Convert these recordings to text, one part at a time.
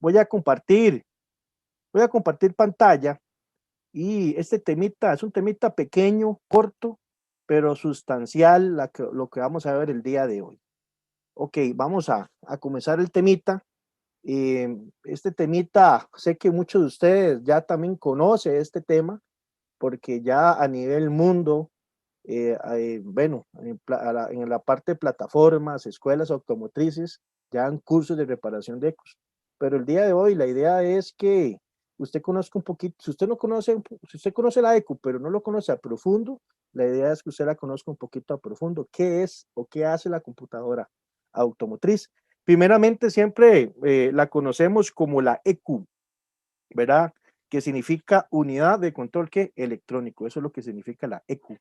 voy a compartir, voy a compartir pantalla y este temita es un temita pequeño, corto, pero sustancial, lo que vamos a ver el día de hoy. Ok, vamos a comenzar el temita. Este temita, sé que muchos de ustedes ya también conocen este tema, porque ya a nivel mundo, bueno, en la parte de plataformas, escuelas automotrices, ya dan cursos de reparación de ecos. Pero el día de hoy la idea es que usted conozca un poquito, si usted no conoce, si usted conoce la eco, pero no lo conoce a profundo, la idea es que usted la conozca un poquito a profundo. ¿Qué es o qué hace la computadora automotriz? Primeramente, siempre la conocemos como la EQ, ¿verdad? Que significa unidad de control que electrónico. Eso es lo que significa la EQ.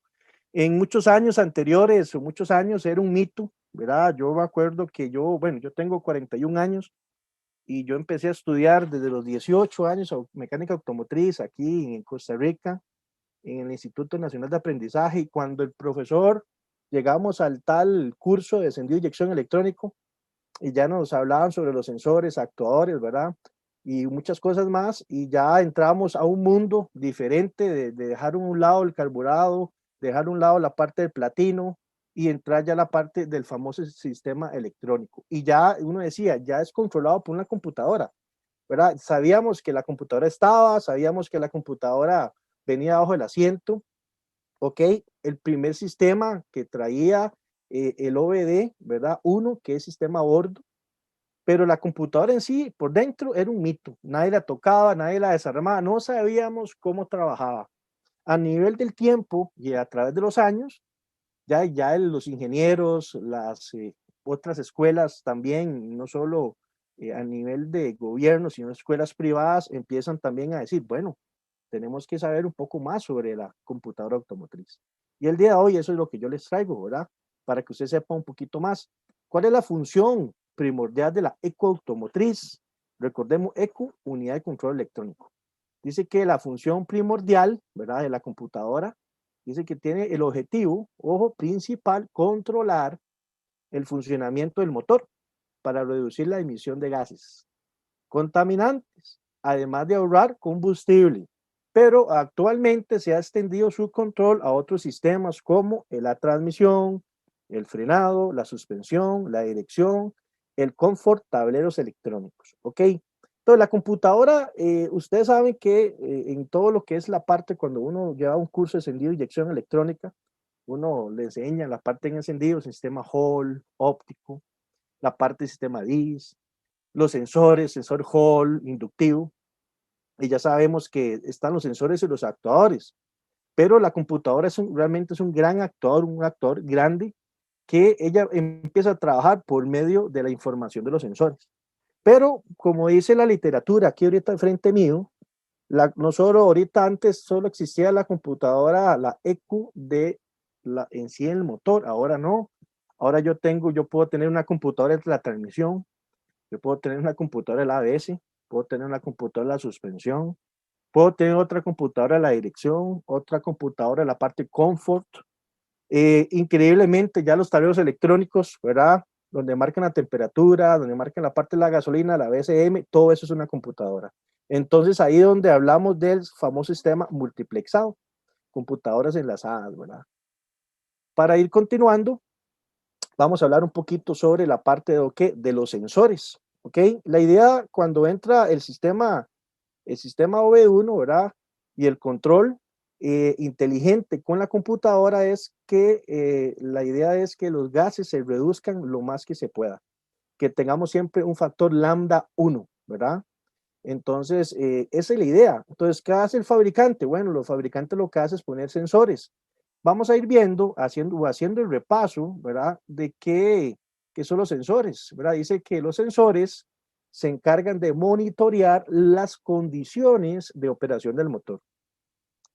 En muchos años anteriores o muchos años era un mito, ¿verdad? Yo me acuerdo que bueno, yo tengo 41 años y yo empecé a estudiar desde los 18 años mecánica automotriz aquí en Costa Rica, en el Instituto Nacional de Aprendizaje, y cuando el profesor llegamos al tal curso de encendido y inyección electrónico, y ya nos hablaban sobre los sensores, actuadores, ¿verdad? Y muchas cosas más, y ya entramos a un mundo diferente de dejar a un lado el carburado, dejar a un lado la parte del platino y entrar ya a la parte del famoso sistema electrónico. Y ya uno decía, ya es controlado por una computadora, ¿verdad? Sabíamos que la computadora estaba, sabíamos que la computadora venía abajo del asiento, ¿ok? El primer sistema que traía el OBD, ¿verdad? Uno, que es sistema a bordo, pero la computadora en sí, por dentro, era un mito. Nadie la tocaba, nadie la desarmaba, no sabíamos cómo trabajaba. A nivel del tiempo y a través de los años, ya los ingenieros, las otras escuelas también, no solo a nivel de gobierno, sino escuelas privadas, empiezan también a decir, bueno, tenemos que saber un poco más sobre la computadora automotriz. Y el día de hoy eso es lo que yo les traigo, ¿verdad? Para que usted sepa un poquito más. ¿Cuál es la función primordial de la eco automotriz? Recordemos, eco, unidad de control electrónico. Dice que la función primordial, ¿verdad? De la computadora, dice que tiene el objetivo, ojo, principal, controlar el funcionamiento del motor para reducir la emisión de gases contaminantes, además de ahorrar combustible. Pero actualmente se ha extendido su control a otros sistemas como la transmisión, el frenado, la suspensión, la dirección, el confort, tableros electrónicos. ¿Ok? Entonces, la computadora, ustedes saben que en todo lo que es la parte, cuando uno lleva un curso de encendido y inyección electrónica, uno le enseña la parte en encendido, sistema Hall, óptico, la parte del sistema DIS, los sensores, sensor Hall, inductivo, y ya sabemos que están los sensores y los actuadores, pero la computadora realmente es un gran actuador, un actor grande, que ella empieza a trabajar por medio de la información de los sensores. Pero como dice la literatura aquí ahorita al frente mío, no solo ahorita antes solo existía la computadora, la EQ en sí el motor, ahora no. Ahora yo puedo tener una computadora de la transmisión, yo puedo tener una computadora de la ABS, puedo tener una computadora de la suspensión, puedo tener otra computadora de la dirección, otra computadora de la parte confort. Increíblemente ya los tableros electrónicos, ¿verdad? Donde marcan la temperatura, donde marcan la parte de la gasolina, la BSM, todo eso es una computadora. Entonces ahí es donde hablamos del famoso sistema multiplexado, computadoras enlazadas, ¿verdad? Para ir continuando, vamos a hablar un poquito sobre la parte de los sensores, ¿ok? La idea cuando entra el sistema OV1, ¿verdad? Y el control inteligente con la computadora es que la idea es que los gases se reduzcan lo más que se pueda, que tengamos siempre un factor lambda 1, ¿verdad? Entonces, esa es la idea. Entonces, ¿qué hace el fabricante? Bueno, los fabricantes lo que hacen es poner sensores. Vamos a ir viendo, haciendo el repaso, ¿verdad? De qué son los sensores, ¿verdad? Dice que los sensores se encargan de monitorear las condiciones de operación del motor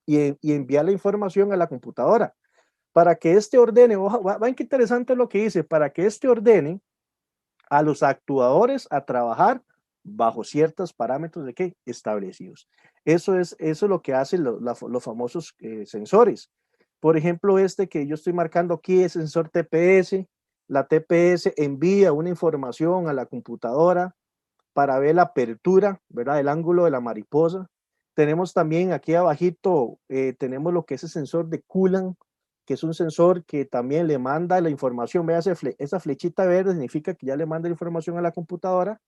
y enviar la información a la computadora para que este ordene, vean qué interesante lo que dice, para que este ordene a los actuadores a trabajar bajo ciertos parámetros de qué establecidos. Eso es lo que hacen los famosos sensores. Por ejemplo, este que yo estoy marcando aquí es sensor TPS. La TPS envía una información a la computadora para ver la apertura, ¿verdad? El ángulo de la mariposa. Tenemos también aquí abajito, tenemos lo que es el sensor de Coulant, que es un sensor que también le manda la información. Vea esa flechita verde, significa que ya le manda la información a la computadora.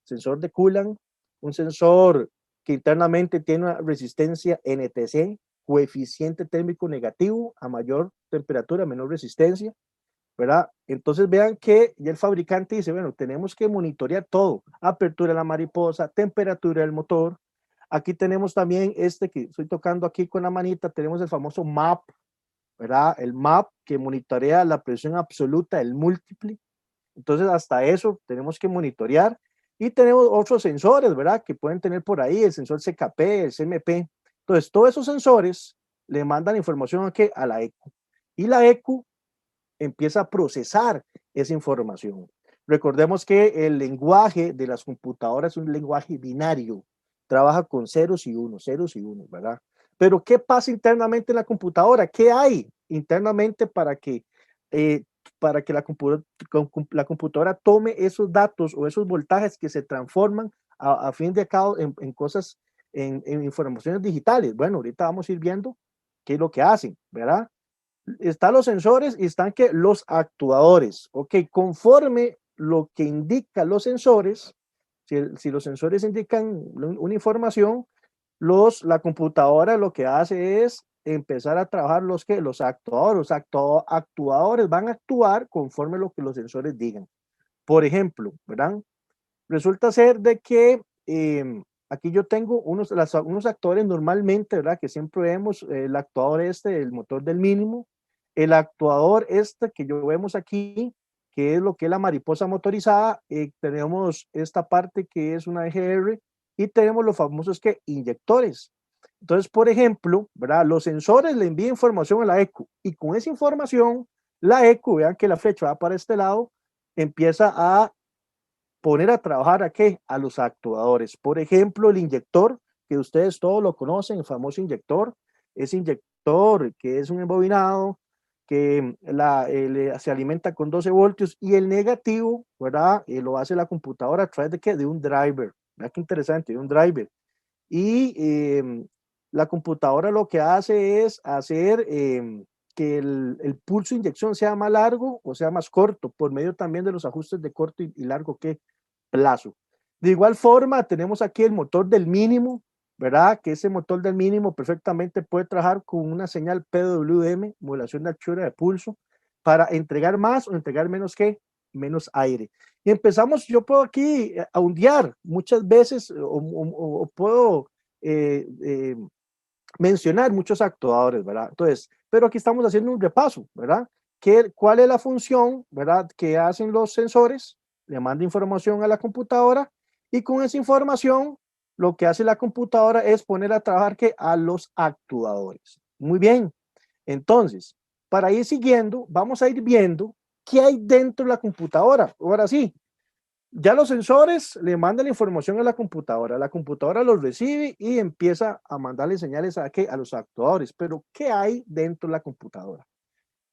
Sensor de Coulant, un sensor que internamente tiene una resistencia NTC, coeficiente térmico negativo, a mayor temperatura, menor resistencia, ¿verdad? Entonces vean que ya el fabricante dice, bueno, tenemos que monitorear todo, apertura de la mariposa, temperatura del motor. Aquí tenemos también este que estoy tocando aquí con la manita, tenemos el famoso MAP, ¿verdad? El MAP que monitorea la presión absoluta del múltiple. Entonces hasta eso tenemos que monitorear. Y tenemos otros sensores, ¿verdad? Que pueden tener por ahí el sensor CKP, el CMP. Entonces todos esos sensores le mandan información a la ECU. Y la ECU empieza a procesar esa información. Recordemos que el lenguaje de las computadoras es un lenguaje binario, trabaja con ceros y unos, ¿verdad? Pero ¿qué pasa internamente en la computadora? ¿Qué hay internamente para que la computadora tome esos datos o esos voltajes que se transforman a fin de cabo en cosas, en informaciones digitales? Bueno, ahorita vamos a ir viendo qué es lo que hacen, ¿verdad? Están los sensores y están que los actuadores, ok, conforme lo que indican los sensores, si los sensores indican una información, la computadora lo que hace es empezar a trabajar los actuadores, actuadores van a actuar conforme lo que los sensores digan. Por ejemplo, ¿verdad? Resulta ser de que aquí yo tengo unos actores normalmente, ¿verdad? Que siempre vemos el actuador el motor del mínimo, el actuador que yo vemos aquí, que es lo que es la mariposa motorizada, tenemos esta parte que es una EGR y tenemos los famosos inyectores. Entonces, por ejemplo, ¿verdad? Los sensores le envían información a la ECU y con esa información, la ECU, vean que la flecha va para este lado, empieza a poner a trabajar a los actuadores. Por ejemplo, el inyector, que ustedes todos lo conocen, el famoso inyector, ese inyector que es un embobinado, que se alimenta con 12 voltios y el negativo, ¿verdad? Lo hace la computadora a través de un driver. ¿Verdad? Qué interesante, de un driver. Y la computadora lo que hace es hacer que el pulso de inyección sea más largo o sea más corto, por medio también de los ajustes de corto y largo plazo. De igual forma, tenemos aquí el motor del mínimo, ¿verdad? Que ese motor del mínimo perfectamente puede trabajar con una señal PWM, modulación de anchura de pulso, para entregar más o entregar menos aire. Y empezamos, yo puedo aquí a ondear muchas veces o puedo mencionar muchos actuadores, ¿verdad? Entonces, pero aquí estamos haciendo un repaso, ¿verdad? ¿Cuál es la función, ¿verdad? Que hacen los sensores? Le manda información a la computadora y con esa información lo que hace la computadora es poner a trabajar a los actuadores. Muy bien. Entonces, para ir siguiendo, vamos a ir viendo qué hay dentro de la computadora. Ahora sí, ya los sensores le mandan la información a la computadora los recibe y empieza a mandarle señales a los actuadores. Pero, ¿qué hay dentro de la computadora?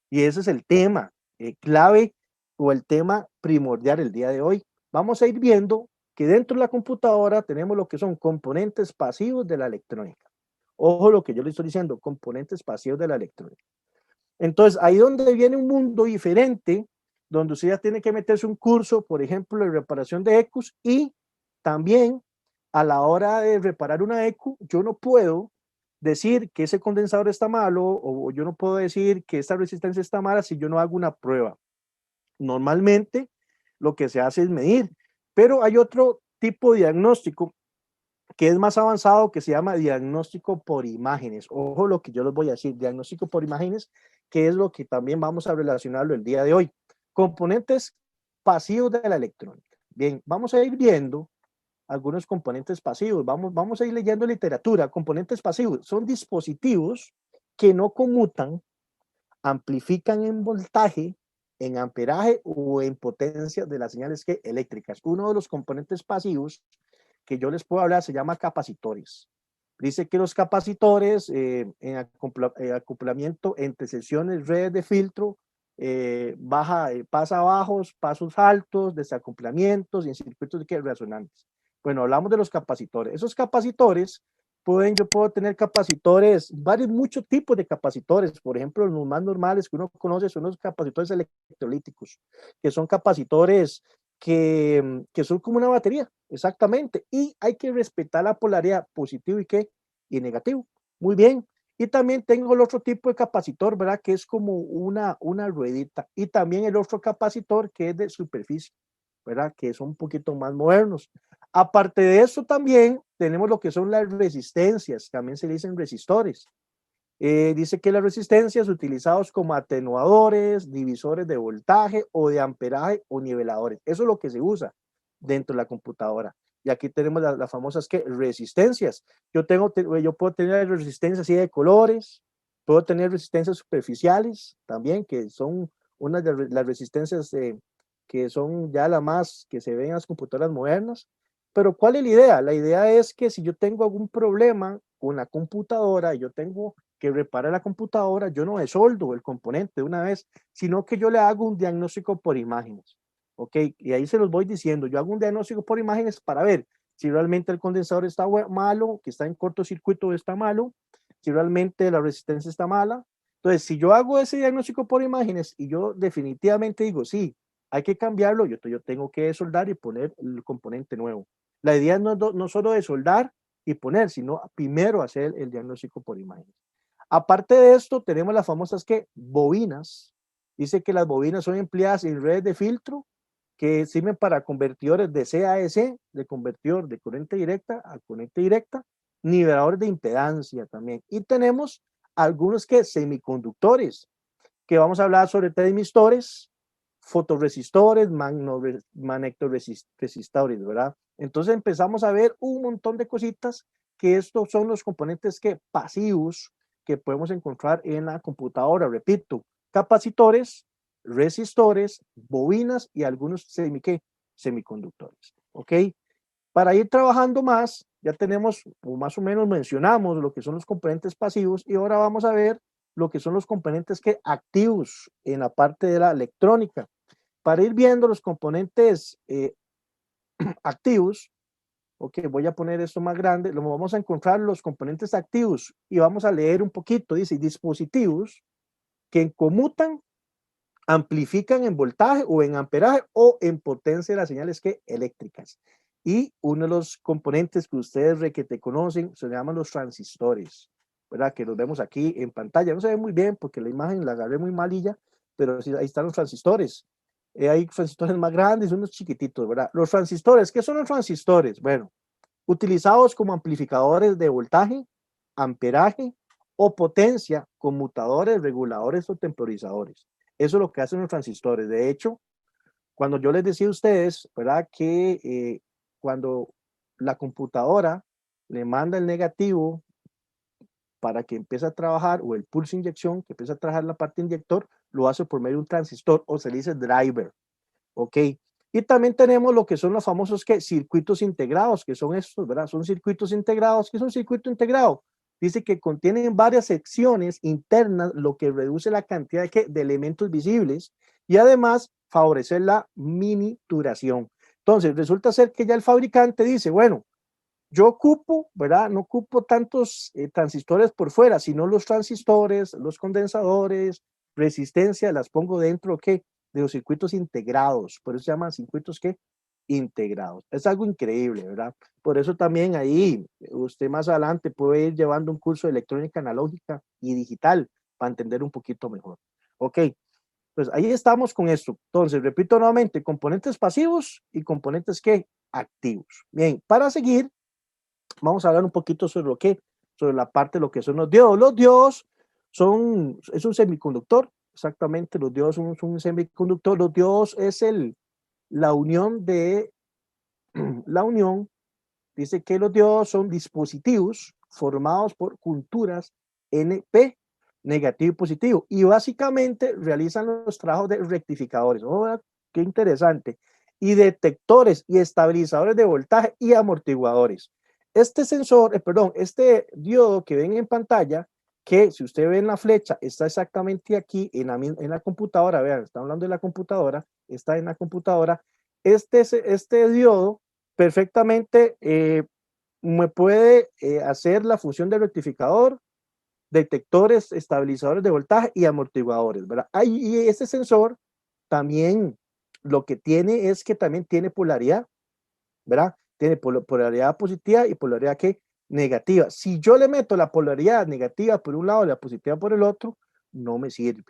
Y ese es el tema clave o el tema primordial el día de hoy. Vamos a ir viendo que dentro de la computadora tenemos lo que son componentes pasivos de la electrónica. Ojo lo que yo le estoy diciendo, componentes pasivos de la electrónica. Entonces, ahí donde viene un mundo diferente, donde usted ya tiene que meterse un curso, por ejemplo, de reparación de ECUs y también a la hora de reparar una ECU, yo no puedo decir que ese condensador está malo o yo no puedo decir que esta resistencia está mala si yo no hago una prueba. Normalmente lo que se hace es medir, pero hay otro tipo de diagnóstico que es más avanzado, que se llama diagnóstico por imágenes. Ojo lo que yo les voy a decir, diagnóstico por imágenes, que es lo que también vamos a relacionarlo el día de hoy. Componentes pasivos de la electrónica. Bien, vamos a ir viendo algunos componentes pasivos. Vamos a ir leyendo literatura. Componentes pasivos son dispositivos que no conmutan, amplifican en voltaje, en amperaje o en potencia de las señales eléctricas. Uno de los componentes pasivos que yo les puedo hablar se llama capacitores. Dice que los capacitores en acoplamiento entre sesiones, redes de filtro, pasa bajos, pasos altos, desacoplamientos y en circuitos resonantes. Bueno, hablamos de los capacitores. Esos capacitores yo puedo tener capacitores, muchos tipos de capacitores. Por ejemplo, los más normales que uno conoce son los capacitores electrolíticos, que son capacitores que son como una batería, exactamente. Y hay que respetar la polaridad positivo y negativo. Muy bien. Y también tengo el otro tipo de capacitor, ¿verdad? Que es como una ruedita. Y también el otro capacitor que es de superficie, ¿verdad? Que son un poquito más modernos. Aparte de eso, también tenemos lo que son las resistencias, también se dicen resistores. Dice que las resistencias utilizados como atenuadores, divisores de voltaje o de amperaje o niveladores. Eso es lo que se usa dentro de la computadora. Y aquí tenemos las famosas resistencias. Yo puedo tener resistencias así de colores, puedo tener resistencias superficiales también, que son unas de las resistencias que son ya las más que se ven en las computadoras modernas. Pero ¿cuál es la idea? La idea es que si yo tengo algún problema con la computadora, yo tengo que repare la computadora, yo no desoldo el componente de una vez, sino que yo le hago un diagnóstico por imágenes. ¿Ok? Y ahí se los voy diciendo. Yo hago un diagnóstico por imágenes para ver si realmente el condensador está malo, que está en cortocircuito está malo, si realmente la resistencia está mala. Entonces, si yo hago ese diagnóstico por imágenes y yo definitivamente digo, sí, hay que cambiarlo, yo tengo que soldar y poner el componente nuevo. La idea no solo de soldar y poner, sino primero hacer el diagnóstico por imágenes. Aparte de esto, tenemos las famosas bobinas. Dice que las bobinas son empleadas en redes de filtro que sirven para convertidores de C a EC, de convertidor de corriente directa a corriente directa, niveladores de impedancia también. Y tenemos algunos semiconductores, que vamos a hablar sobre transistores, fotorresistores, magnetoresistores, ¿verdad? Entonces empezamos a ver un montón de cositas que estos son los componentes pasivos que podemos encontrar en la computadora. Repito, capacitores, resistores, bobinas y algunos semiconductores. ¿Ok? Para ir trabajando más, ya tenemos, o más o menos mencionamos lo que son los componentes pasivos y ahora vamos a ver lo que son los componentes activos en la parte de la electrónica. Para ir viendo los componentes activos, ok, voy a poner esto más grande, lo vamos a encontrar los componentes activos y vamos a leer un poquito, dice dispositivos que conmutan, amplifican en voltaje o en amperaje o en potencia de las señales eléctricas. Y uno de los componentes que ustedes requete conocen se llaman los transistores, ¿verdad? Que los vemos aquí en pantalla. No se ve muy bien porque la imagen la agarré muy malilla, pero sí, ahí están los transistores. Hay transistores más grandes, unos chiquititos, ¿verdad? Los transistores, ¿qué son los transistores? Bueno, utilizados como amplificadores de voltaje, amperaje o potencia, conmutadores, reguladores o temporizadores. Eso es lo que hacen los transistores. De hecho, cuando yo les decía a ustedes, ¿verdad? Que cuando la computadora le manda el negativo para que empiece a trabajar, o el pulso inyección, que empieza a trabajar la parte inyector, lo hace por medio de un transistor o se le dice driver. ¿Ok? Y también tenemos lo que son los famosos circuitos integrados, que son estos, ¿verdad? Son circuitos integrados. ¿Qué es un circuito integrado? Dice que contienen varias secciones internas, lo que reduce la cantidad de elementos visibles y además favorecer la miniaturización. Entonces, resulta ser que ya el fabricante dice, bueno, yo ocupo, ¿verdad? No ocupo tantos transistores por fuera, sino los transistores, los condensadores, resistencia, las pongo dentro de los circuitos integrados. Por eso se llaman circuitos integrados. Es algo increíble, ¿verdad? Por eso también ahí usted más adelante puede ir llevando un curso de electrónica analógica y digital para entender un poquito mejor. Ok, pues ahí estamos con esto. Entonces, repito nuevamente, componentes pasivos y componentes activos. Bien, para seguir, vamos a hablar un poquito sobre la parte de lo que son los diodos. Los diodos es un semiconductor, exactamente, los diodos son un semiconductor. Los diodos es la unión la unión, dice que los diodos son dispositivos formados por junturas NP, negativo y positivo, y básicamente realizan los trabajos de rectificadores. Oh, qué interesante. Y detectores y estabilizadores de voltaje y amortiguadores. Este sensor, perdón, este diodo que ven en pantalla, que si usted ve en la flecha, está exactamente aquí en la computadora, vean, está hablando de la computadora, está en la computadora, este diodo perfectamente me puede hacer la función de rectificador, detectores, estabilizadores de voltaje y amortiguadores, ¿verdad? Y ese sensor también lo que tiene es que también tiene polaridad, ¿verdad? Tiene polaridad positiva y polaridad ¿qué? Negativa. Si yo le meto la polaridad negativa por un lado y la positiva por el otro, no me sirve.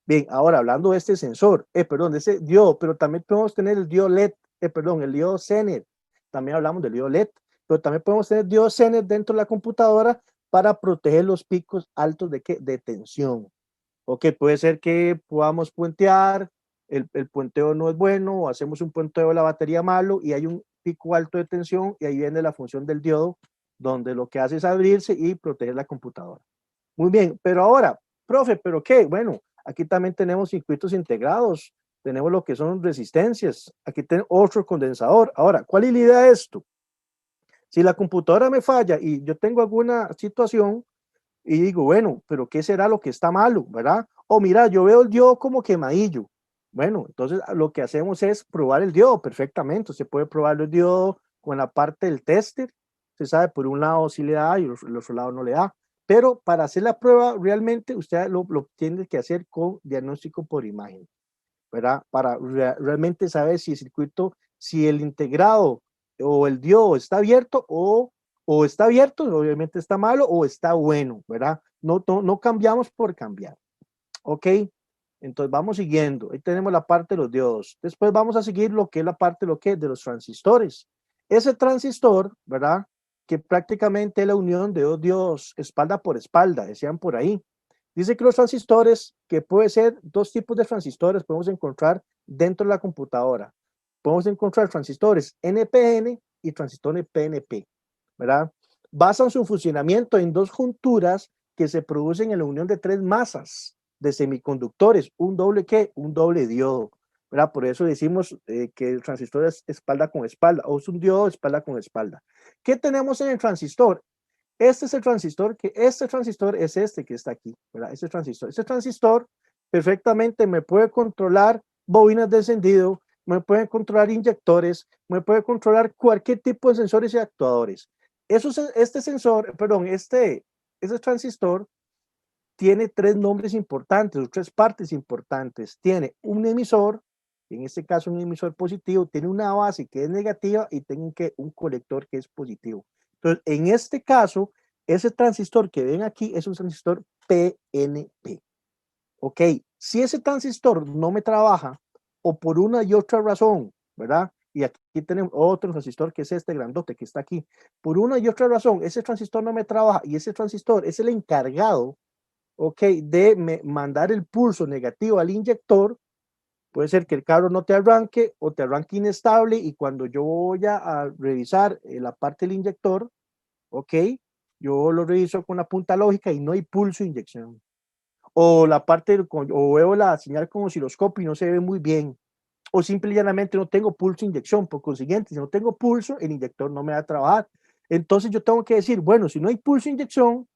Bien, ahora hablando de este sensor, perdón, de ese diodo, pero también podemos tener el diodo LED, perdón, el diodo Zener. También hablamos del diodo LED, pero también podemos tener diodo Zener dentro de la computadora para proteger los picos altos de, ¿qué? De tensión. Ok, puede ser que podamos puentear, el puenteo no es bueno, o hacemos un puenteo de la batería malo y hay un pico alto de tensión y ahí viene la función del diodo, donde lo que hace es abrirse y proteger la computadora. Muy bien, pero ahora, profe, ¿pero qué? Bueno, aquí también tenemos circuitos integrados, tenemos lo que son resistencias, aquí tenemos otro condensador. Ahora, ¿cuál es la idea de esto? Si la computadora me falla y yo tengo alguna situación, y digo, bueno, pero ¿qué será lo que está malo, verdad? O mira, yo veo el diodo como quemadillo. Bueno, entonces lo que hacemos es probar el diodo perfectamente. Se puede probar el diodo con la parte del tester. Se sabe por un lado si le da y el otro lado no le da. Pero para hacer la prueba, realmente usted lo tiene que hacer con diagnóstico por imagen, ¿verdad? Para realmente saber si el circuito, si el integrado o el diodo está abierto o está abierto, obviamente está malo, o está bueno, ¿verdad? No cambiamos por cambiar, ¿ok? Entonces vamos siguiendo. Ahí tenemos la parte de los diodos. Después vamos a seguir lo que es la parte lo que es de los transistores. Ese transistor, ¿verdad? Que prácticamente es la unión de dos diodos espalda por espalda, decían por ahí. Dice que los transistores, que puede ser dos tipos de transistores, podemos encontrar dentro de la computadora. Podemos encontrar transistores NPN y transistores PNP, ¿verdad? Basan su funcionamiento en dos junturas que se producen en la unión de tres masas de semiconductores, un doble ¿qué? Un doble diodo, ¿verdad? Por eso decimos que el transistor es espalda con espalda, o es un diodo espalda con espalda. ¿Qué tenemos en el transistor? Este es el transistor, que este transistor es este que está aquí, ¿verdad? Este transistor perfectamente me puede controlar bobinas de encendido, me puede controlar inyectores, me puede controlar cualquier tipo de sensores y actuadores. Este sensor, perdón, este transistor tiene tres nombres importantes, o tres partes importantes. Tiene un emisor, en este caso un emisor positivo, tiene una base que es negativa y tiene un colector que es positivo. Entonces, en este caso, ese transistor que ven aquí es un transistor PNP. Ok, si ese transistor no me trabaja o por una y otra razón, ¿verdad? Y aquí tenemos otro transistor que es este grandote que está aquí. Por una y otra razón, ese transistor no me trabaja y ese transistor es el encargado, ok, de mandar el pulso negativo al inyector. Puede ser que el carro no te arranque o te arranque inestable y cuando yo voy a revisar la parte del inyector, ok, yo lo reviso con la punta lógica y no hay pulso de inyección. O la parte, o veo la señal con osciloscopio y no se ve muy bien. O simple y llanamente no tengo pulso de inyección. Por consiguiente, si no tengo pulso, el inyector no me va a trabajar. Entonces yo tengo que decir, bueno, si no hay pulso de inyección,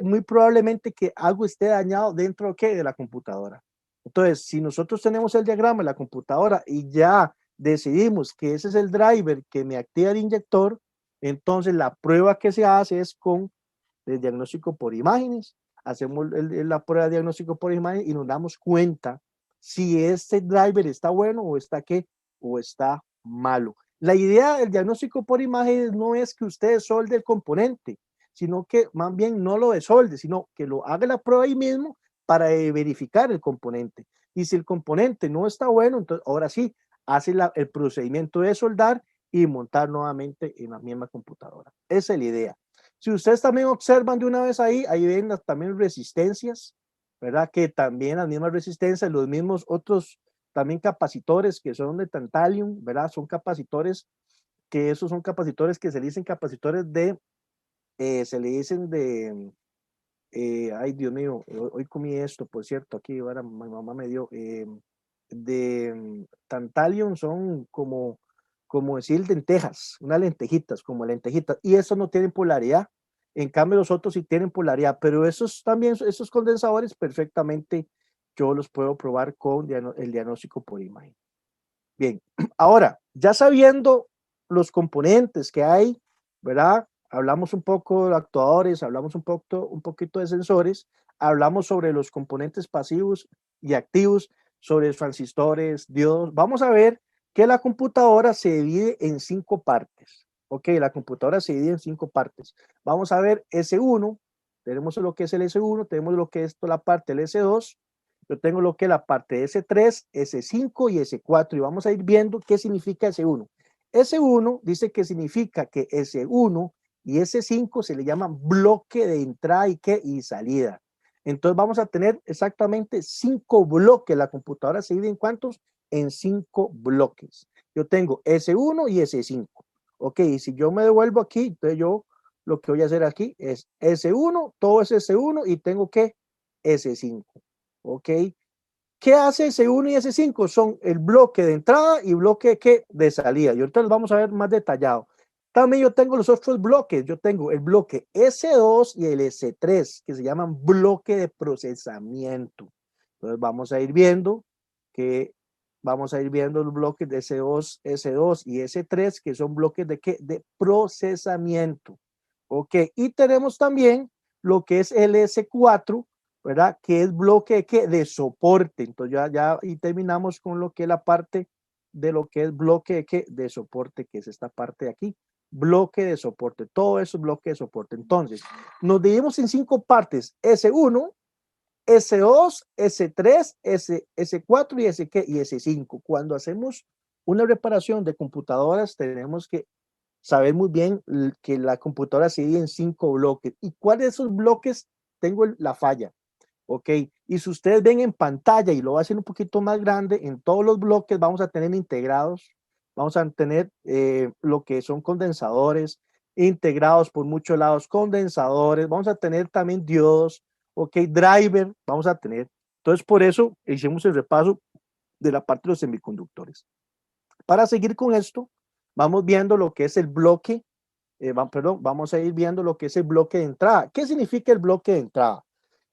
muy probablemente que algo esté dañado dentro de la computadora. Entonces, si nosotros tenemos el diagrama de la computadora y ya decidimos que ese es el driver que me activa el inyector, entonces la prueba que se hace es con el diagnóstico por imágenes. Hacemos la prueba de diagnóstico por imagen y nos damos cuenta si este driver está bueno o está qué o está malo. La idea del diagnóstico por imágenes no es que usted solde el componente, sino que más bien no lo desolde, sino que lo haga la prueba ahí mismo para verificar el componente. Y si el componente no está bueno, entonces ahora sí, hace el procedimiento de soldar y montar nuevamente en la misma computadora. Esa es la idea. Si ustedes también observan de una vez ahí ven también resistencias, ¿verdad? Que también las mismas resistencias, los mismos otros también capacitores que son de tantalium, ¿verdad? Son capacitores que esos son capacitores que se le dicen capacitores se le dicen ay Dios mío, hoy comí esto, por cierto, aquí ahora mi mamá me dio, tantalium son como decir lentejas, unas lentejitas, como lentejitas, y esos no tienen polaridad. En cambio, los otros sí tienen polaridad, pero esos también, esos condensadores perfectamente yo los puedo probar con el diagnóstico por imagen. Bien, ahora, ya sabiendo los componentes que hay, ¿verdad? Hablamos un poco de actuadores, hablamos un poquito de sensores, hablamos sobre los componentes pasivos y activos, sobre transistores, diodos. Vamos a ver que la computadora se divide en 5 partes. Ok, la computadora se divide en 5 partes. Vamos a ver S1, tenemos lo que es el S1, tenemos lo que es toda la parte del S2, yo tengo lo que es la parte S3, S5 y S4 y vamos a ir viendo qué significa S1. S1 dice que significa que S1 y S5 se le llaman bloque de entrada y salida. Entonces vamos a tener exactamente 5 bloques. La computadora se divide en ¿cuántos? En 5 bloques. Yo tengo S1 y S5. Ok, y si yo me devuelvo aquí, entonces yo lo que voy a hacer aquí es S1, todo es S1 y tengo que S5. Ok, ¿qué hace S1 y S5? Son el bloque de entrada y bloque de salida. Y ahorita los vamos a ver más detallado. También yo tengo los otros bloques. Yo tengo el bloque S2 y el S3, que se llaman bloque de procesamiento. Entonces vamos a ir viendo que vamos a ir viendo los bloques de S2, S2 y S3, que son bloques de ¿qué? De procesamiento. Ok, y tenemos también lo que es el S4, ¿verdad? Que es bloque de soporte. Entonces ya y terminamos con lo que es la parte de lo que es bloque de soporte, que es esta parte de aquí. Bloque de soporte, todo eso es bloque de soporte. Entonces, nos dividimos en 5 partes: S1, S2, S3, S4 y S5. Cuando hacemos una reparación de computadoras, tenemos que saber muy bien que la computadora se divide en 5 bloques. ¿Y cuáles de esos bloques tengo la falla? Ok, y si ustedes ven en pantalla, y lo voy a hacer un poquito más grande, en todos los bloques vamos a tener integrados, vamos a tener lo que son condensadores, integrados por muchos lados, condensadores, vamos a tener también diodos, ok, driver, vamos a tener. Entonces, por eso hicimos el repaso de la parte de los semiconductores. Para seguir con esto, vamos viendo lo que es el bloque, vamos a ir viendo lo que es el bloque de entrada. ¿Qué significa el bloque de entrada?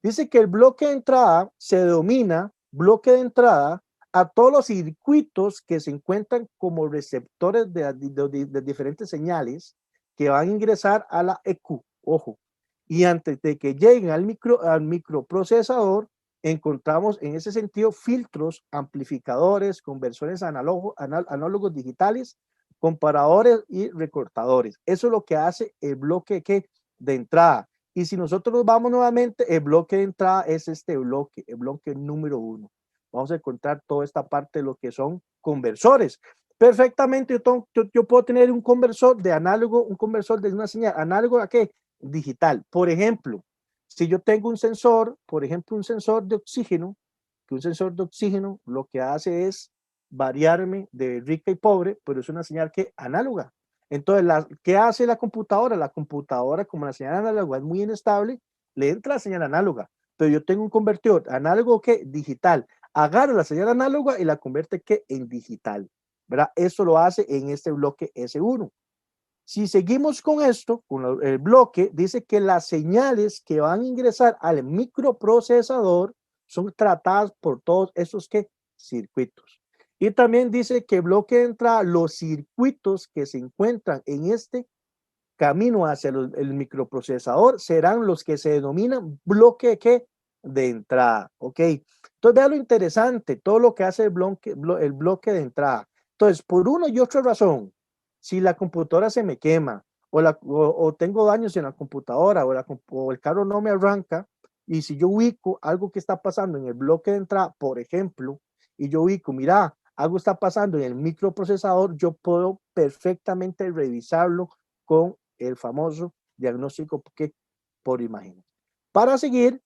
Dice que el bloque de entrada se denomina bloque de entrada a todos los circuitos que se encuentran como receptores de diferentes señales que van a ingresar a la EQ, ojo, y antes de que lleguen al microprocesador, encontramos en ese sentido filtros, amplificadores, conversores análogos digitales, comparadores y recortadores. Eso es lo que hace el bloque de entrada. Y si nosotros nos vamos nuevamente, el bloque de entrada es este bloque, el bloque número 1. Vamos a encontrar toda esta parte de lo que son conversores. Perfectamente, yo puedo tener un conversor de análogo, un conversor de una señal análogo a qué? Digital. Por ejemplo, si yo tengo un sensor, por ejemplo, un sensor de oxígeno, que un sensor de oxígeno lo que hace es variarme de rica y pobre, pero es una señal que análoga. Entonces, ¿qué hace la computadora? La computadora, como la señal análoga es muy inestable, le entra la señal análoga. Pero yo tengo un convertidor análogo que digital. Agarra la señal análoga y la convierte que en digital. ¿Verdad? Eso lo hace en este bloque S1. Si seguimos con esto, con el bloque, dice que las señales que van a ingresar al microprocesador son tratadas por todos esos circuitos. Y también dice que bloque de entrada, los circuitos que se encuentran en este camino hacia el microprocesador serán los que se denominan bloque de entrada. ¿Ok? Entonces, vea lo interesante, todo lo que hace el bloque de entrada. Entonces, por una y otra razón, si la computadora se me quema o tengo daños en la computadora o el carro no me arranca, y si yo ubico algo que está pasando en el bloque de entrada, por ejemplo, y yo ubico, mira, algo está pasando en el microprocesador, yo puedo perfectamente revisarlo con el famoso diagnóstico por imagen. Para seguir,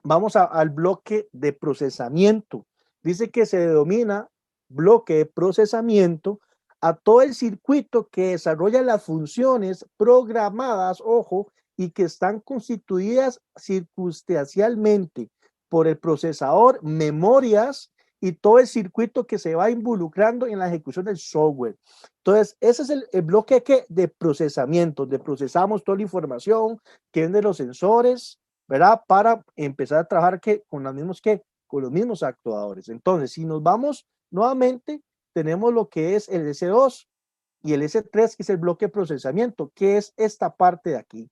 vamos al bloque de procesamiento. Dice que se denomina bloque de procesamiento a todo el circuito que desarrolla las funciones programadas, ojo, y que están constituidas circunstancialmente por el procesador, memorias y todo el circuito que se va involucrando en la ejecución del software. Entonces, ese es el bloque de procesamiento, donde procesamos toda la información que viene de los sensores, ¿verdad? Para empezar a trabajar con los mismos actuadores. Entonces, si nos vamos nuevamente, tenemos lo que es el S2. y el S3, que es el bloque de procesamiento, que es esta parte de aquí,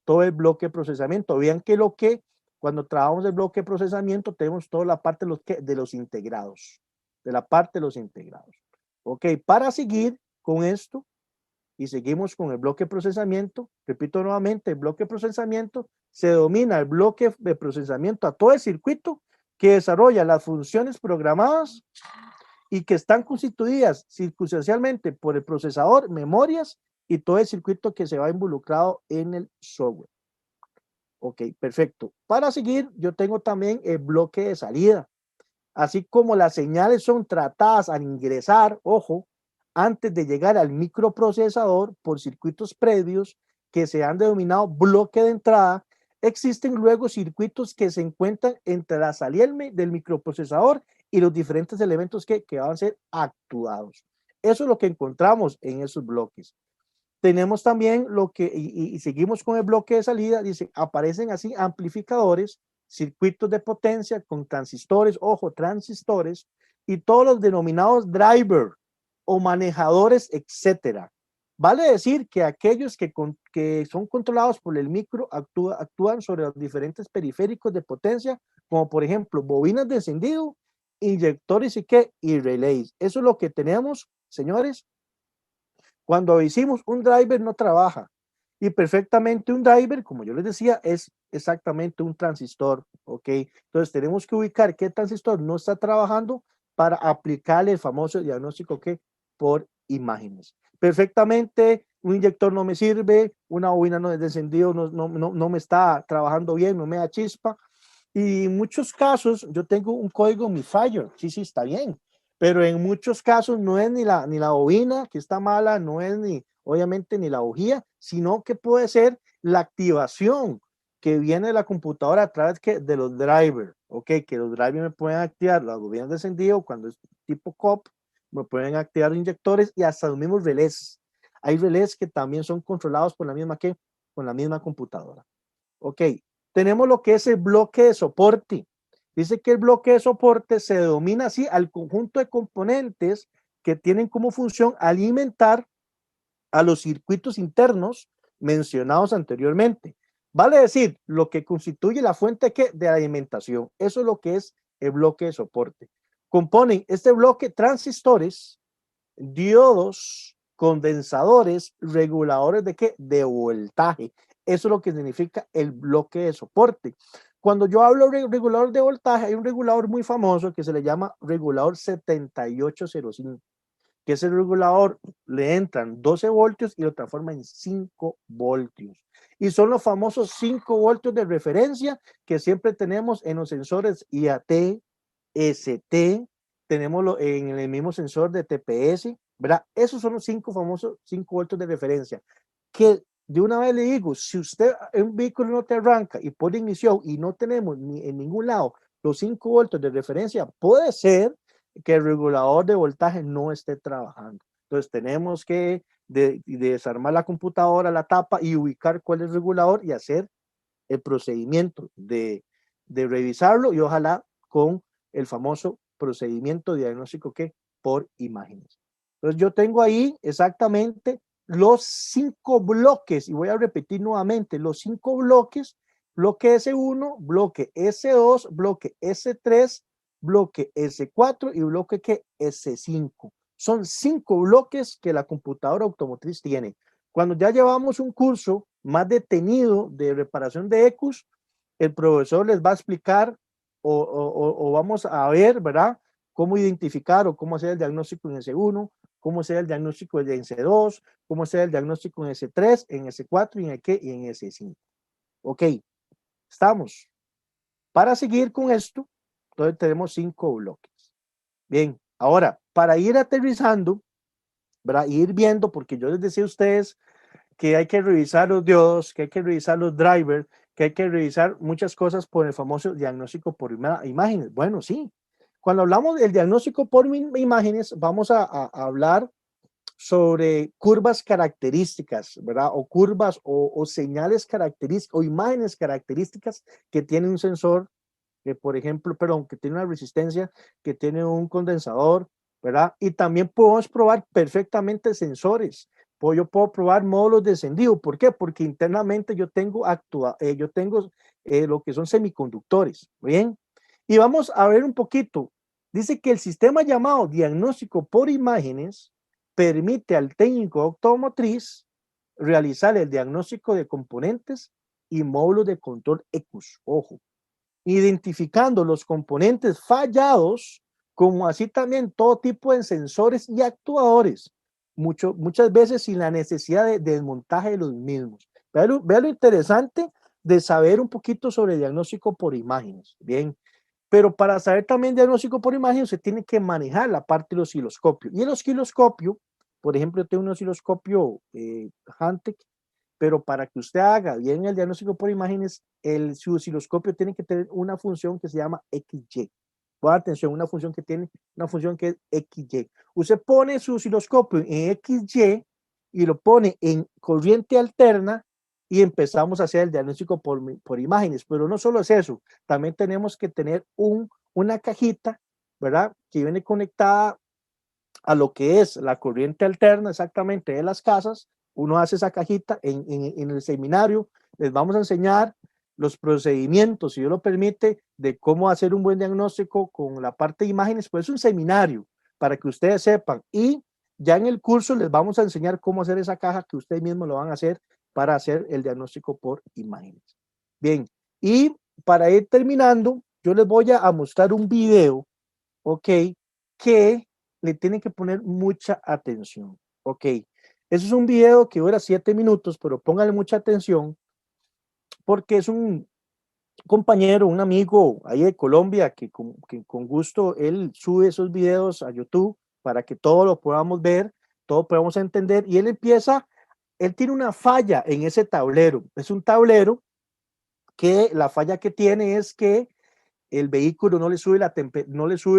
todo el bloque de procesamiento. Vean que cuando trabajamos el bloque de procesamiento, tenemos toda la parte de los integrados, de la parte de los integrados. Ok, para seguir con esto, y seguimos con el bloque de procesamiento, repito nuevamente, el bloque de procesamiento se denomina el bloque de procesamiento a todo el circuito que desarrolla las funciones programadas y que están constituidas circunstancialmente por el procesador, memorias y todo el circuito que se va involucrado en el software. Ok, perfecto. Para seguir, yo tengo también el bloque de salida. Así como las señales son tratadas al ingresar, ojo, antes de llegar al microprocesador por circuitos previos que se han denominado bloque de entrada, existen luego circuitos que se encuentran entre la salida del microprocesador y los diferentes elementos que van a ser actuados. Eso es lo que encontramos en esos bloques. Tenemos también y seguimos con el bloque de salida, dice, aparecen así amplificadores, circuitos de potencia con transistores, ojo, transistores, y todos los denominados driver o manejadores, etcétera. Vale decir que aquellos que son controlados por el micro actúan sobre los diferentes periféricos de potencia, como por ejemplo bobinas de encendido, inyectores y relays. Eso es lo que tenemos, señores. Cuando hicimos un driver no trabaja y perfectamente un driver, como yo les decía, es exactamente un transistor, ¿ok? Entonces tenemos que ubicar qué transistor no está trabajando para aplicarle el famoso diagnóstico que por imágenes. Perfectamente, un inyector no me sirve, una bobina no es de encendido, no me está trabajando bien, no me da chispa. Y en muchos casos yo tengo un código misfire, sí, está bien, pero en muchos casos no es ni la bobina que está mala, no es obviamente ni la bujía, sino que puede ser la activación que viene de la computadora a través de los drivers, ok, que los drivers me pueden activar las bobinas de encendido cuando es tipo COP, me pueden activar inyectores y hasta los mismos relés. Hay relés que también son controlados por con la misma computadora. Ok, tenemos lo que es el bloque de soporte. Dice que el bloque de soporte se denomina así al conjunto de componentes que tienen como función alimentar a los circuitos internos mencionados anteriormente. Vale decir, lo que constituye la fuente de alimentación. Eso es lo que es el bloque de soporte. Componen este bloque transistores, diodos, condensadores, reguladores de voltaje. Eso es lo que significa el bloque de soporte. Cuando yo hablo de regulador de voltaje, hay un regulador muy famoso que se le llama regulador 7805, que ese regulador le entran 12 voltios y lo transforma en 5 voltios. Y son los famosos 5 voltios de referencia que siempre tenemos en los sensores IAT, ST, tenemos en el mismo sensor de TPS, ¿verdad? Esos son los 5 famosos 5 voltios de referencia. Que de una vez le digo, si usted un vehículo no te arranca y pone ignición y no tenemos en ningún lado los 5 voltios de referencia, puede ser que el regulador de voltaje no esté trabajando. Entonces tenemos que desarmar la computadora, la tapa y ubicar cuál es el regulador y hacer el procedimiento de revisarlo y ojalá con el famoso procedimiento diagnóstico que por imágenes. Entonces yo tengo ahí exactamente los 5 bloques y voy a repetir nuevamente los 5 bloques, bloque S1, bloque S2, bloque S3, bloque S4 y bloque S5. Son 5 bloques que la computadora automotriz tiene. Cuando ya llevamos un curso más detenido de reparación de ECUs, el profesor les va a explicar o vamos a ver, ¿verdad? Cómo identificar o cómo hacer el diagnóstico en S1, cómo hacer el diagnóstico en S2, cómo hacer el diagnóstico en S3, en S4 y en S5. Ok, estamos. Para seguir con esto, entonces tenemos 5 bloques. Bien, ahora, para ir aterrizando, ¿verdad? Y ir viendo, porque yo les decía a ustedes que hay que revisar los diodos, que hay que revisar los drivers, que hay que revisar muchas cosas por el famoso diagnóstico por imágenes. Bueno, sí. Cuando hablamos del diagnóstico por imágenes, vamos a hablar sobre curvas características, ¿verdad? O curvas o señales características o imágenes características que tiene un sensor, que por ejemplo, perdón, que tiene una resistencia, que tiene un condensador, ¿verdad? Y también podemos probar perfectamente sensores. Yo puedo probar módulos de encendido. ¿Por qué? Porque internamente yo tengo, lo que son semiconductores. Bien. Y vamos a ver un poquito. Dice que el sistema llamado diagnóstico por imágenes permite al técnico automotriz realizar el diagnóstico de componentes y módulos de control ECUs. Ojo, identificando los componentes fallados, como así también todo tipo de sensores y actuadores, muchas veces sin la necesidad de desmontaje de los mismos. Vea lo interesante de saber un poquito sobre diagnóstico por imágenes. Bien, pero para saber también diagnóstico por imágenes se tiene que manejar la parte del osciloscopio. Y el osciloscopio, por ejemplo, yo tengo un osciloscopio Hantec, pero para que usted haga bien el diagnóstico por imágenes, su osciloscopio tiene que tener una función que se llama XY. Ponga atención, una función que es XY. Usted pone su osciloscopio en XY y lo pone en corriente alterna y empezamos a hacer el diagnóstico por imágenes. Pero no solo es eso, también tenemos que tener una cajita, ¿verdad? Que viene conectada a lo que es la corriente alterna exactamente de las casas. Uno hace esa cajita en el seminario. Les vamos a enseñar los procedimientos, si Dios lo permite, de cómo hacer un buen diagnóstico con la parte de imágenes. Pues es un seminario para que ustedes sepan. Y ya en el curso les vamos a enseñar cómo hacer esa caja que ustedes mismos lo van a hacer para hacer el diagnóstico por imágenes. Bien, y para ir terminando, yo les voy a mostrar un video, ¿ok? Que le tienen que poner mucha atención, ¿ok? Eso es un video que dura 7 minutos, pero pónganle mucha atención porque es un compañero, un amigo ahí de Colombia que con gusto él sube esos videos a YouTube para que todos lo podamos ver, todos podamos entender y él tiene una falla en ese tablero, es un tablero que la falla que tiene es que el vehículo no le sube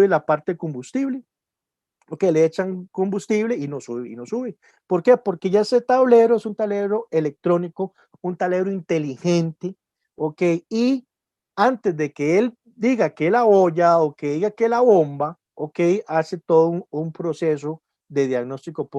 la parte de combustible, porque le echan combustible y no sube y no sube. ¿Por qué? Porque ya ese tablero es un tablero electrónico, un tablero inteligente, ¿ok? Y antes de que él diga que la olla o que diga que la bomba, ¿ok? Hace todo un proceso de diagnóstico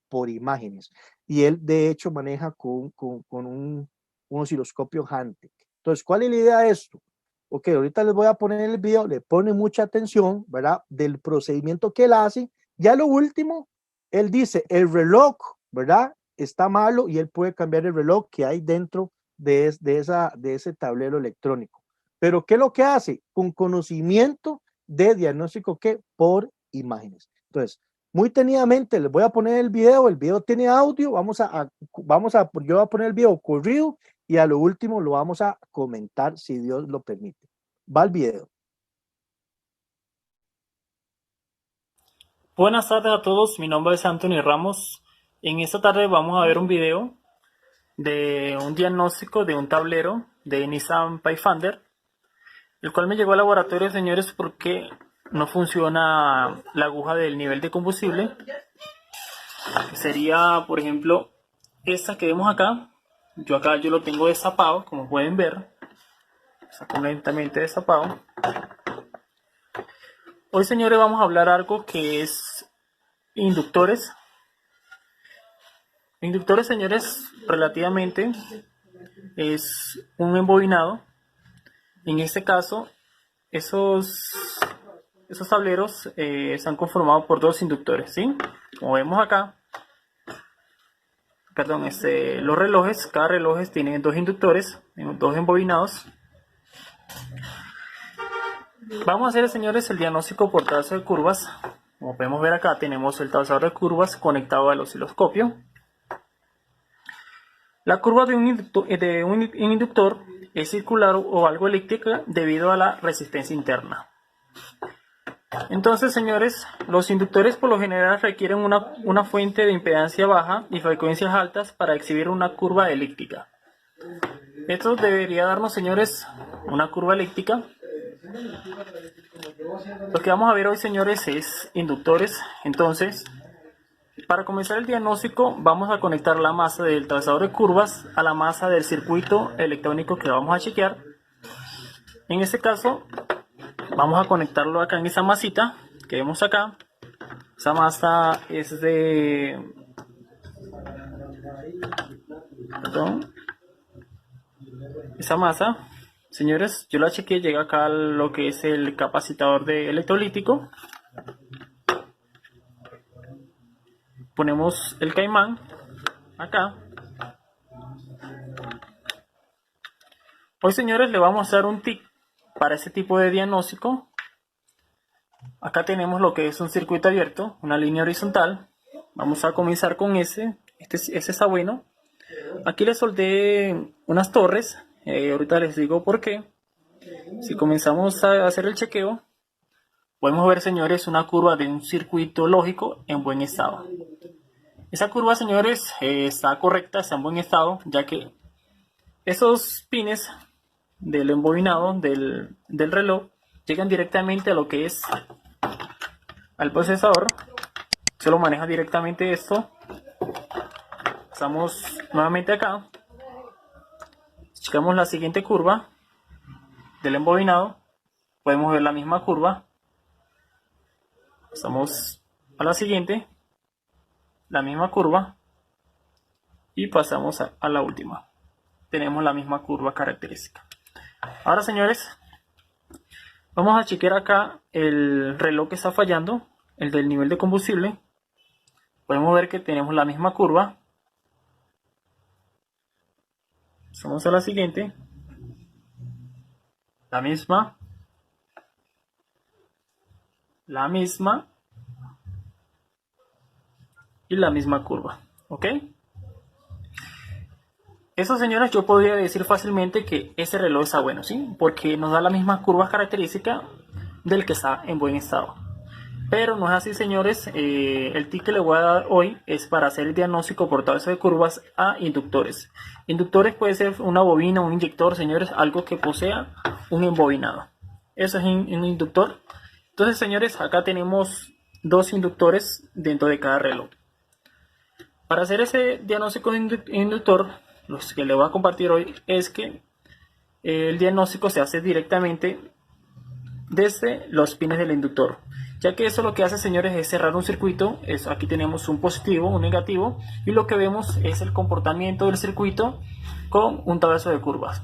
por imágenes. Y él, de hecho, maneja con un osciloscopio Hantec. Entonces, ¿cuál es la idea de esto? Ok, ahorita les voy a poner el video, le pone mucha atención, ¿verdad? Del procedimiento que él hace. Ya lo último, él dice, el reloj, ¿verdad? Está malo y él puede cambiar el reloj que hay dentro de ese tablero electrónico. Pero ¿qué es lo que hace? Con conocimiento de diagnóstico que por imágenes. Entonces, muy tenidamente les voy a poner el video tiene audio, yo voy a poner el video corrido y a lo último lo vamos a comentar si Dios lo permite. Va el video. Buenas tardes a todos, mi nombre es Anthony Ramos. En esta tarde vamos a ver un video de un diagnóstico de un tablero de Nissan Pathfinder, el cual me llegó al laboratorio, señores, porque no funciona la aguja del nivel de combustible. Sería, por ejemplo, esta que vemos acá. Yo lo tengo destapado, como pueden ver. Está completamente destapado. Hoy, señores, vamos a hablar algo que es inductores. Inductores, señores, relativamente es un embobinado. En este caso, esos tableros están conformados por dos inductores, ¿sí? Como vemos acá, perdón, los relojes, cada reloj tiene dos inductores, dos embobinados. Vamos a hacer, señores, el diagnóstico por trazo de curvas. Como podemos ver acá, tenemos el trazador de curvas conectado al osciloscopio. La curva de un inductor es circular o algo elíptica debido a la resistencia interna. Entonces, señores, los inductores por lo general requieren una fuente de impedancia baja y frecuencias altas para exhibir una curva elíptica. Esto debería darnos, señores, una curva elíptica. Lo que vamos a ver hoy, señores, es inductores. Entonces, para comenzar el diagnóstico, vamos a conectar la masa del trazador de curvas a la masa del circuito electrónico que vamos a chequear. En este caso, vamos a conectarlo acá en esa masita que vemos acá. Esa masa es de... Perdón. Esa masa, señores, yo la chequeé, llega acá a lo que es el capacitador de electrolítico. Ponemos el caimán acá. Hoy, señores, le vamos a dar un tip para ese tipo de diagnóstico. Acá tenemos lo que es un circuito abierto, una línea horizontal. Vamos a comenzar con ese. Ese está bueno. Aquí le soldé unas torres. Ahorita les digo por qué. Si comenzamos a hacer el chequeo, podemos ver, señores, una curva de un circuito lógico en buen estado. Esa curva, señores, está correcta, está en buen estado, ya que esos pines del embobinado del reloj llegan directamente a lo que es al procesador. Se lo maneja directamente esto. Pasamos nuevamente acá. Checamos la siguiente curva del embobinado. Podemos ver la misma curva. Pasamos a la siguiente. La misma curva. Y pasamos a la última. Tenemos la misma curva característica. Ahora, señores, vamos a chequear acá el reloj que está fallando, el del nivel de combustible. Podemos ver que tenemos la misma curva. Pasamos a la siguiente. La misma. La misma. Y la misma curva. ¿Ok? Eso, señores, yo podría decir fácilmente que ese reloj está bueno, ¿sí? Porque nos da la misma curva característica del que está en buen estado. Pero no es así, señores. El tip que le voy a dar hoy es para hacer el diagnóstico por tabla de curvas a inductores. Inductores puede ser una bobina, un inyector, señores, algo que posea un embobinado. Eso es un inductor. Entonces, señores, acá tenemos dos inductores dentro de cada reloj. Para hacer ese diagnóstico de inductor, lo que le voy a compartir hoy es que el diagnóstico se hace directamente desde los pines del inductor, ya que eso lo que hace, señores, es cerrar un circuito. Aquí tenemos un positivo, un negativo, y lo que vemos es el comportamiento del circuito con un tablazo de curvas.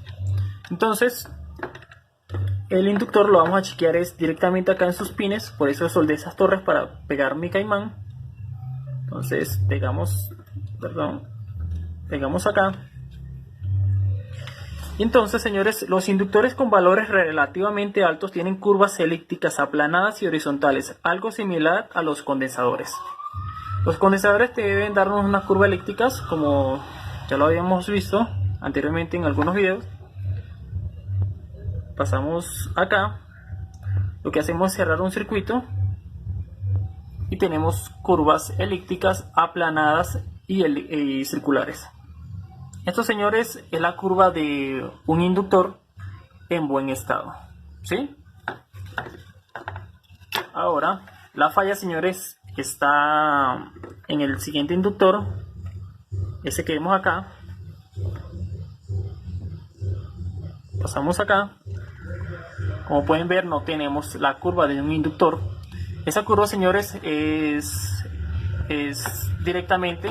Entonces, el inductor lo vamos a chequear es directamente acá en sus pines. Por eso soldé esas torres para pegar mi caimán. Entonces pegamos acá. Y entonces, señores, los inductores con valores relativamente altos tienen curvas elípticas aplanadas y horizontales, algo similar a los condensadores. Los condensadores deben darnos unas curvas elípticas, como ya lo habíamos visto anteriormente en algunos videos. Pasamos acá. Lo que hacemos es cerrar un circuito y tenemos curvas elípticas, aplanadas y circulares. Esto, señores, es la curva de un inductor en buen estado, ¿sí? Ahora, la falla, señores, está en el siguiente inductor, ese que vemos acá. Pasamos acá. Como pueden ver, no tenemos la curva de un inductor. Esa curva, señores, es directamente,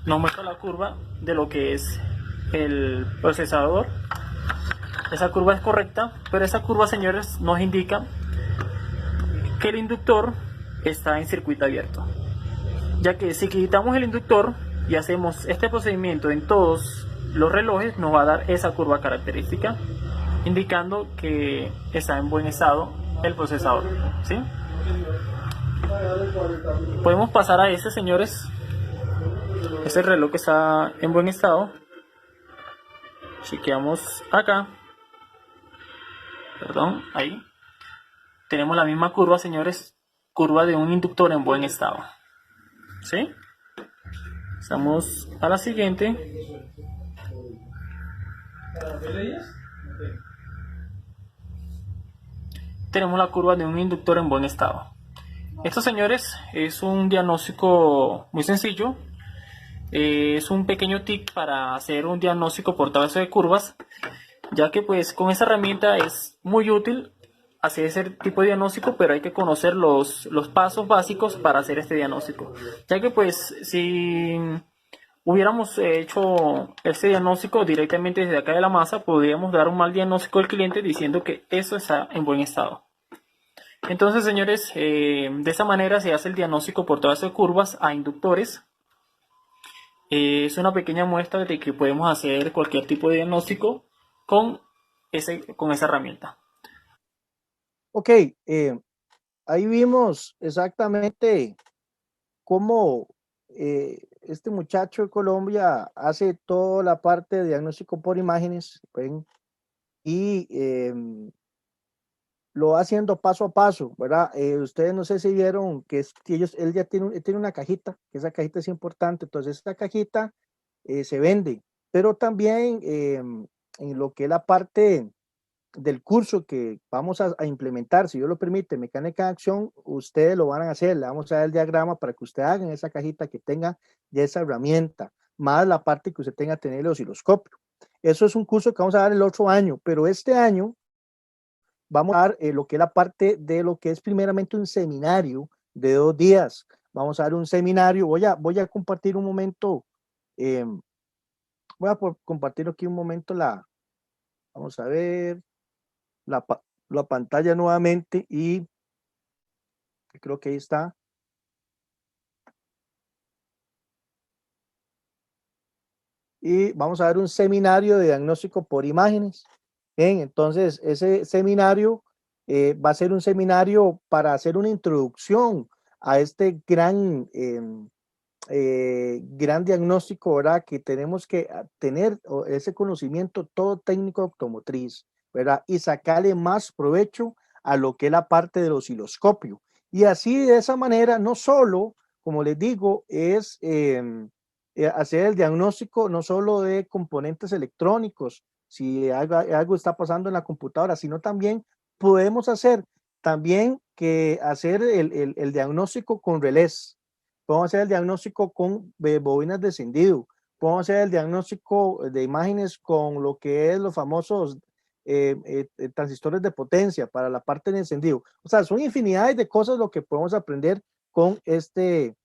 nos muestra la curva de lo que es el procesador. Esa curva es correcta, pero esa curva, señores, nos indica que el inductor está en circuito abierto, ya que si quitamos el inductor y hacemos este procedimiento en todos los relojes, nos va a dar esa curva característica, indicando que está en buen estado el procesador, ¿sí? Podemos pasar a ese, señores. Ese reloj que está en buen estado. Chequeamos acá. Perdón, ahí. Tenemos la misma curva, señores. Curva de un inductor en buen estado, ¿sí? Pasamos a la siguiente. Tenemos la curva de un inductor en buen estado. Esto, señores, es un diagnóstico muy sencillo. Es un pequeño tip para hacer un diagnóstico por tabla de curvas, ya que pues con esa herramienta es muy útil hacer ese tipo de diagnóstico, pero hay que conocer los pasos básicos para hacer este diagnóstico. Ya que pues si hubiéramos hecho este diagnóstico directamente desde acá de la masa, podríamos dar un mal diagnóstico al cliente diciendo que eso está en buen estado. Entonces, señores, de esa manera se hace el diagnóstico por todas esas curvas a inductores. Es una pequeña muestra de que podemos hacer cualquier tipo de diagnóstico con, con esa herramienta. Ok, ahí vimos exactamente cómo este muchacho de Colombia hace toda la parte de diagnóstico por imágenes, ¿ven? Y lo va haciendo paso a paso, ¿verdad? Ustedes no sé si vieron que él ya tiene una cajita, que esa cajita es importante, entonces esta cajita se vende, pero también en lo que es la parte del curso que vamos a implementar, si Dios lo permite, mecánica de acción, ustedes lo van a hacer, le vamos a dar el diagrama para que usted haga en esa cajita que tenga ya esa herramienta, más la parte que usted tenga que tener el osciloscopio. Eso es un curso que vamos a dar el otro año, pero este año vamos a dar lo que es la parte de lo que es primeramente un seminario de 2 días. Vamos a dar un seminario, voy a compartir un momento, eh, compartir aquí un momento vamos a ver, la, la pantalla nuevamente y creo que ahí está. Y vamos a dar un seminario de diagnóstico por imágenes. Bien, entonces ese seminario va a ser un seminario para hacer una introducción a este gran diagnóstico, ¿verdad? Que tenemos que tener ese conocimiento todo técnico automotriz, ¿verdad? Y sacarle más provecho a lo que es la parte del osciloscopio. Y así de esa manera, no solo, como les digo, es hacer el diagnóstico no solo de componentes electrónicos, si algo está pasando en la computadora, sino también podemos hacer también que hacer el diagnóstico con relés. Podemos hacer el diagnóstico con bobinas de encendido. Podemos hacer el diagnóstico de imágenes con lo que es los famosos transistores de potencia para la parte de encendido. O sea, son infinidades de cosas lo que podemos aprender con este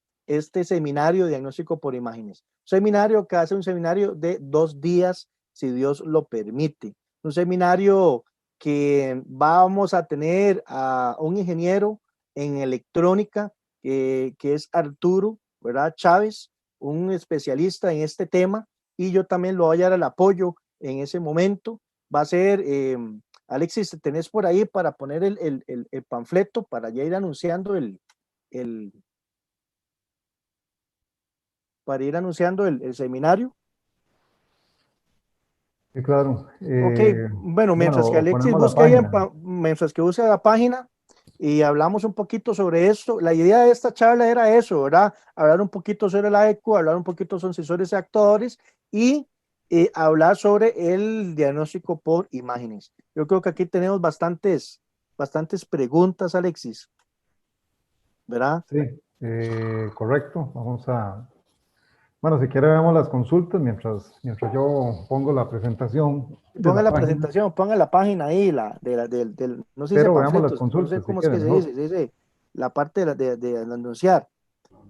seminario de diagnóstico por imágenes. Seminario que hace un seminario de 2 días, si Dios lo permite. Un seminario que vamos a tener a un ingeniero en electrónica que es Arturo, ¿verdad? Chávez, un especialista en este tema, y yo también lo voy a dar el apoyo en ese momento. Va a ser, Alexis, ¿tenés por ahí para poner el panfleto para ya ir anunciando el para ir anunciando el seminario? Sí, claro. Ok, bueno, mientras que Bueno, Alexis ponemos la busque ahí, página. mientras que use la página y hablamos un poquito sobre esto, la idea de esta charla era eso, ¿verdad? Hablar un poquito sobre la ECO, hablar un poquito sobre sensores y actuadores y hablar sobre el diagnóstico por imágenes. Yo creo que aquí tenemos bastantes preguntas, Alexis, ¿verdad? Sí, correcto. Vamos a, bueno, si quiere vemos las consultas mientras yo pongo la presentación de Ponga la la página, presentación, ponga la página ahí, no se dice pero veamos las panfletos, no sé consultas si cómo es quiere que se mejor. dice, se dice la parte de anunciar.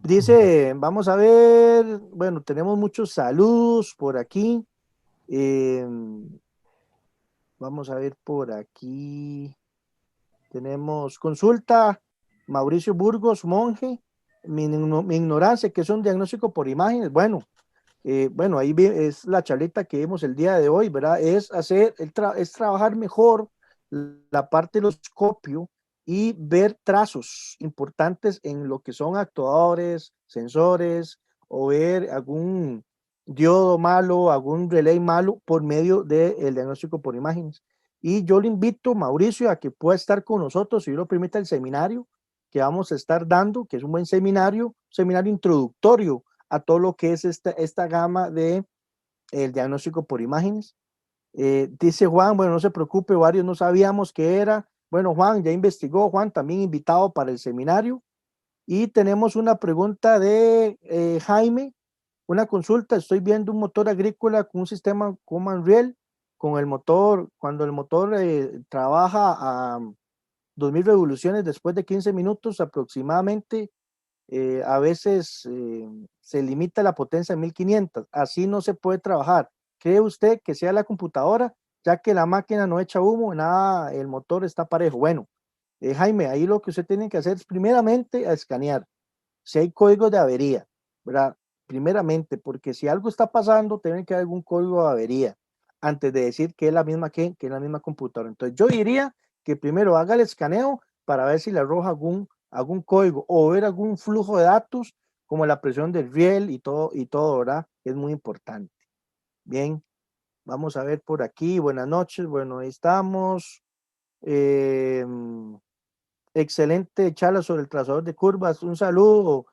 Dice, vamos a ver, bueno, tenemos muchos saludos por aquí. eh, Vamos a ver por aquí. Tenemos consulta, Mauricio Burgos, monje, mi ignorancia, que es un diagnóstico por imágenes. Bueno, ahí es la charlita que vimos el día de hoy, ¿verdad? Es trabajar mejor la parte del oscopio y ver trazos importantes en lo que son actuadores, sensores, o ver algún diodo malo, algún relay malo por medio del diagnóstico por imágenes. Y yo le invito, Mauricio, a que pueda estar con nosotros, si Dios lo permite, el seminario que vamos a estar dando, que es un buen seminario introductorio a todo lo que es esta gama de el diagnóstico por imágenes. Dice Juan, bueno, no se preocupe, varios no sabíamos qué era. Bueno, Juan ya investigó, Juan también invitado para el seminario. Y tenemos una pregunta de Jaime, una consulta. Estoy viendo un motor agrícola con un sistema Command Rail, con el motor, cuando el motor trabaja 2000 revoluciones después de 15 minutos aproximadamente. A veces se limita la potencia a 1500. Así no se puede trabajar. ¿Cree usted que sea la computadora, ya que la máquina no echa humo, nada, el motor está parejo? Bueno, Jaime, ahí lo que usted tiene que hacer es primeramente a escanear si hay códigos de avería, ¿verdad? Primeramente, porque si algo está pasando, tiene que haber algún código de avería antes de decir que es la misma que es la misma computadora. Entonces yo diría que primero haga el escaneo para ver si le arroja algún código o ver algún flujo de datos como la presión del riel y todo, ¿verdad? Es muy importante. Bien, vamos a ver por aquí. Buenas noches. Bueno, ahí estamos. Eh, Excelente charla sobre el trazador de curvas. Un saludo